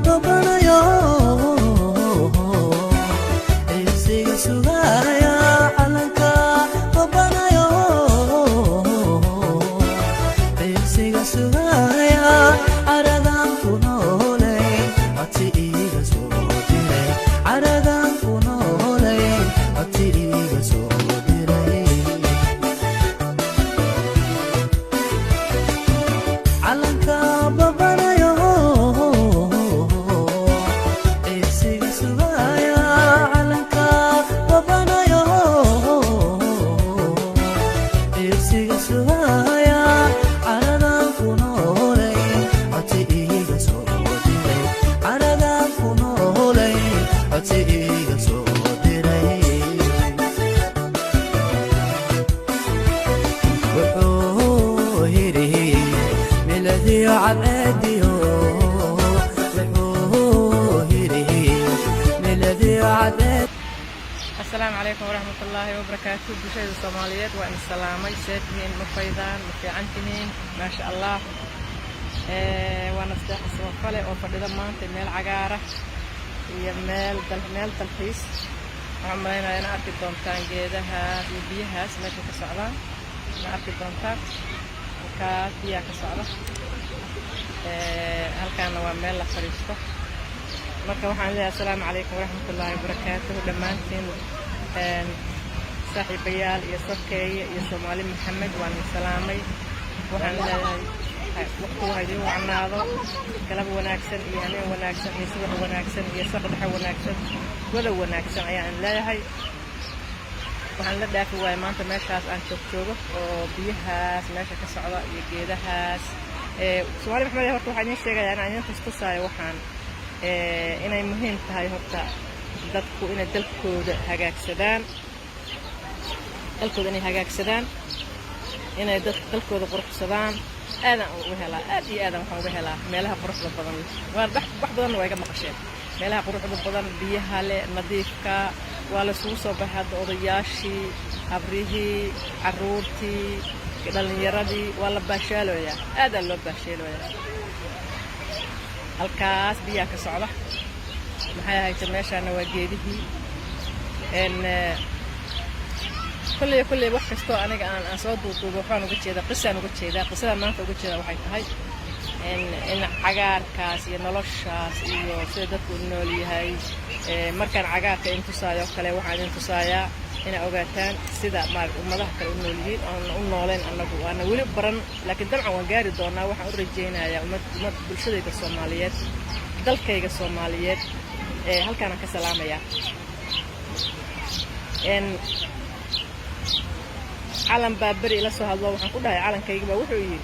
babanayo isiga sugaya calanka babanayo isiga sugaya caradan ku noolay ati iga soo diray caradan ku noolay ati iga soo diray calanka babanayo isiga sugaya calanka babanayo isiga sugaya caradan ku noolay ati iga soo diray caradan ku noolay ati iga soo diray wuxuu yidhi miladiyo cadceediyo wuxuu yidhi miladiyo cadceed السلام عليكم ورحمة الله وبركاته. بشيء الصوماليات وإن السلامة ساتين مفيدان مفيعنتين ما شاء الله. وأنا استاح الصوفلة وفرد ضمان تميل عجارة هي ميل تلخيص عمرنا أنا أركض دونتان جيدها بيها سمعت كسعرة أنا أركض دونتان وكافية كسعرة هل كان وميل لفريسته marka waxaan leeyahay assalaamu calaykum waraxmatullaahi wabarakaatuh dhammaantiin saaxiibayaal iyo sarkeeye iyo Soomaali Maxamed waan salaamay waxaan leeyahay waqti idin wacnaado galab wanaagsan iyo habeen wanaagsan iyo subax wanaagsan iyo saqdhax wanaagsan wada wanaagsan ayaan leeyahay waxaan la dhaafi waay maanta meeshaas aan joogo oo biyahaas meesha ka socda iyo geedahaas Soomaali Maxamed horta waxaan idin sheegayaa inaan idin tusaayo waxaan inay muhiim tahay horta dadku inay dalkooda hagaagsadaan inay dalkooda quruxsadaan aadan uga helaa aad iyo aadan waxaan uga helaa meelaha quruxda badan waa wax badan way ka maqasheen meelaha quruxda badan biyaha leh nadiifka waa la isugu soo baxay hadda odayaashii habrihii caruurtii dhalinyaradii waa la baashaalooyaa aad loo baashaalooyaa halkaas biyaha ka socda maxay ahayd meeshaana waa geedihii kulley wax kastoo aniga aan soo duuduubo waxaan uga jeedaa qisada maanta uga jeedaa waxay tahay in cagaarkaas iyo noloshaas iyo sida dadku u nool yahay markaan cagaarka intusaayo kale waxaan intusaayaa inay ogaataan sida ummadaha kale u nool yihiin oo u nooleen annagu waana weli baran laakiin dabcan waan gaari doonaa waxaan u rajaynayaa ummad bulshadayda Soomaaliyeed dalkayga Soomaaliyeed halkaan ka salaamayaa calan baabari la soo hadlo waxaan ku dhahay calankayga baa wuxuu yiri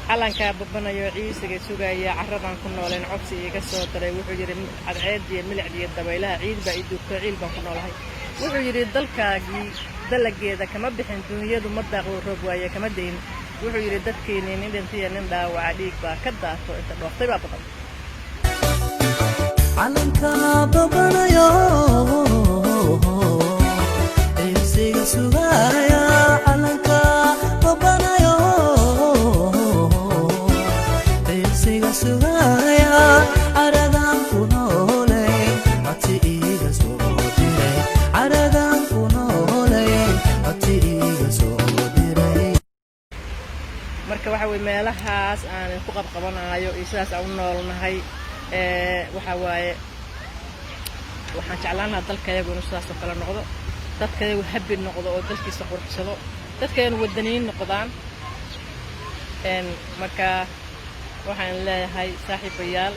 calanka babanayo ciisiga sugaya caradan ku nooleen codsi iga soo daray wuxuu yiri cadceed iyo milic iyo dabaylaha ciid baa idugto ciil baan ku noolahay wuxuu yiri dalkaagii dalageeda kama bixin dunyadu ma daaqo roob waaye kama deyn wuxuu yiri dadkeena nin dhintiya nin dhaawac dhiig baa ka daato inta dhooftay baa badan calanka babanayo isiga sugaya calanka babanayo isiga sugaya caradan ku noolay ati iga soo diray caradan ku noolay ati iga soo diray marka waxa way meelahaas aan ku qabqabanayo isaas aan u noolnahay waxa waaye waxaan jeclaan lahaa dalkayagu inuu sidaas oo kale noqdo dadkayagu habi noqdo oo dalkiisa quruxsado dadkayagu wadaniin noqdaan marka waxaan leeyahay saaxiibayaal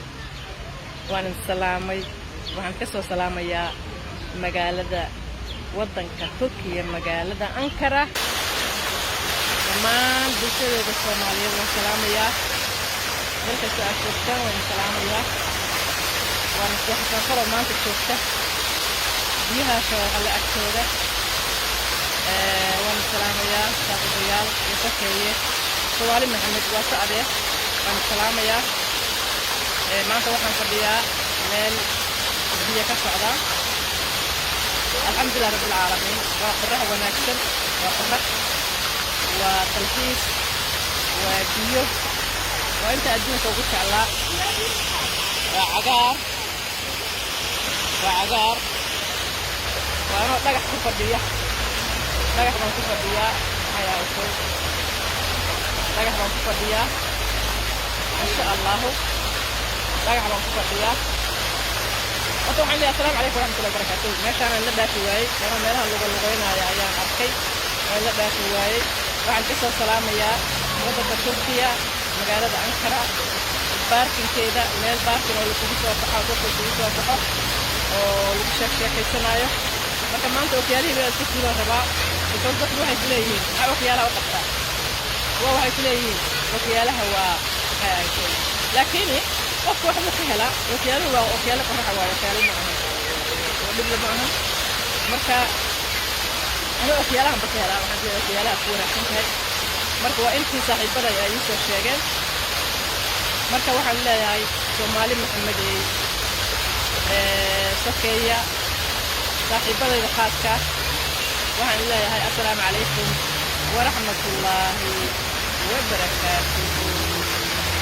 waan salaamay waxaan ka soo salaamayaa magaalada wadanka Turkiga magaalada Ankara dhammaan bulshada Soomaaliyeed waan salaamayaa dalka Soomaaliya waan salaamayaa waan waxaan kaloo maanta joogta biyaha shaqada agtooda waan salaamayaa saaxiibayaal iyo sakeeye Soomaali Maxamed waa sacadee waan salaamayaa maanta waxaan fadhiyaa meel biyo ka socda الحمد لله رب العالمين وقرح ونكسر وقرح وتلخيص وبيو وأنت أدينك وقلت على عقار وعقار وأنا لقح كفردية لقح من كفردية هيا أقول لقح من كفردية إن شاء الله لقح من كفردية وطبعا لي السلام عليكم ورحمة الله وبركاته ماشي أنا اللي داشي واي أنا مالها اللغوينا يا أيام أركي أنا اللي داشي واي وعن قصة سلام يا ودة تركيا مقالة أنقرة الباركين كده ميل باركين اللي كنت وصحة وقفت كنت وصحة واللي بشكل سنايو فكما أنت وكيالي بيالتكتب الرباء بتوضح واحد ليه وكيالها وقفتا واحد ليه وكيالها هو لكن qofka wax ka hela wakiilo waa wakiilo qorrax waa wakiilo maahan wadada maahan marka ana wakiilaha ba hela waxaan jeedaa wakiilaha ku wanaagsan tahay marka waa intii saaxiibada ay soo sheegeen marka waxaan leeyahay Soomaali Maxamed Sakeeya saaxiibada khaaska waxaan leeyahay assalaamu calaykum wa rahmatullaahi wa barakaatuh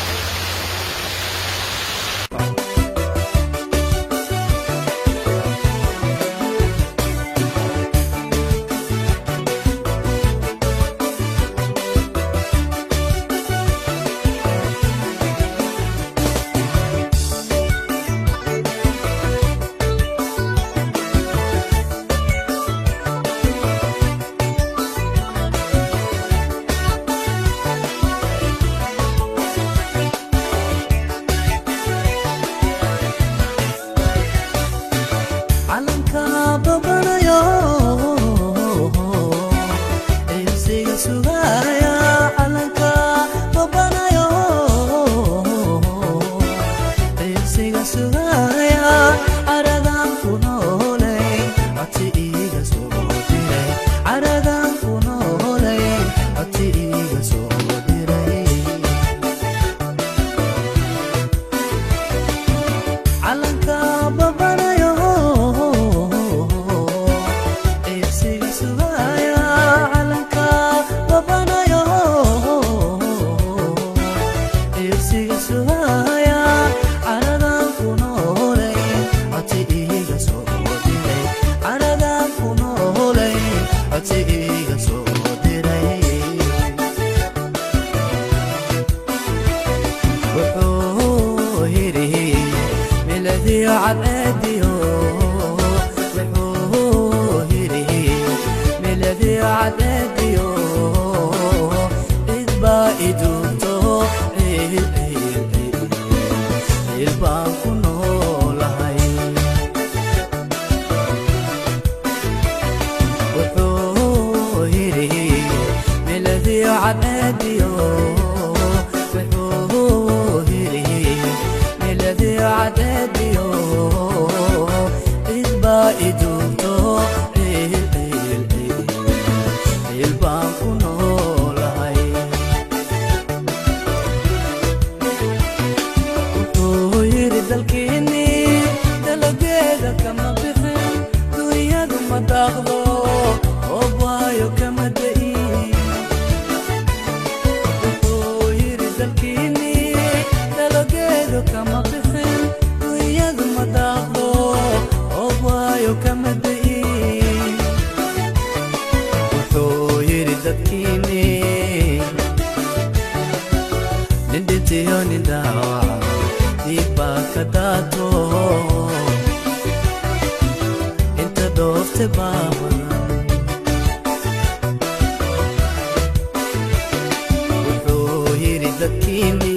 wuxuu yiri dadkiini